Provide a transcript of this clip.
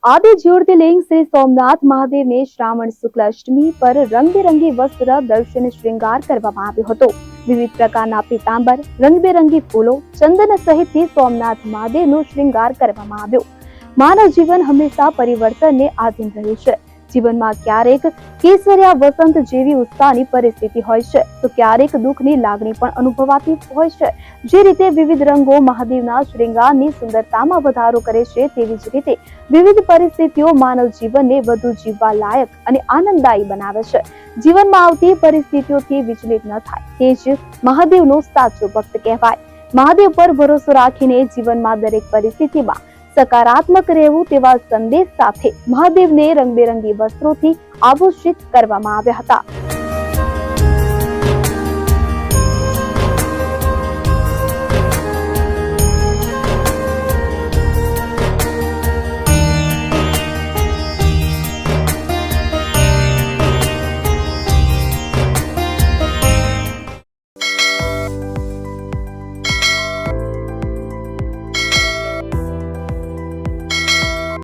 आदि ज्योतिर्लिंग श्री सोमनाथ महादेव ने श्रावण शुक्ल अष्टमी पर रंगबेरंगी वस्त्र दर्शन श्रृंगार કરવામાં આવ્યો હતો। વિવિધ પ્રકારના પીતાંબર, રંગબેરંગી ફૂલો, ચંદન સહિતથી સોમનાથ મહાદેવનો શ્રૃંગાર કરવામાં આવ્યો। માનવ જીવન હંમેશા પરિવર્તનને આધીન રહ્યું છે। જીવનમાં ક્યારેક કેસરિયા વસંત જેવી ઉત્સાહની પરિસ્થિતિ હોય છે, તો ક્યારેક દુઃખની લાગણી પણ અનુભવાતી હોય છે। જે રીતે વિવિધ રંગો મહાદેવના શ્રૃંગારની સુંદરતામાં વધારો કરે છે, તેવી જ રીતે વિવિધ પરિસ્થિતિઓ માનવ જીવનને વધુ જીવવા લાયક અને આનંદદાયી બનાવે છે। જીવનમાં આવતી પરિસ્થિતિઓથી વિચલિત ન થાય, તે જ મહાદેવનો સાચો ભક્ત કહેવાય। મહાદેવ પર ભરોસો રાખીને જીવનમાં દરેક પરિસ્થિતિમાં સકારાત્મક રહેવું તેવા સંદેશ સાથે મહાદેવને રંગબેરંગી વસ્ત્રોથી આભૂષિત કરવામાં આવ્યા હતા।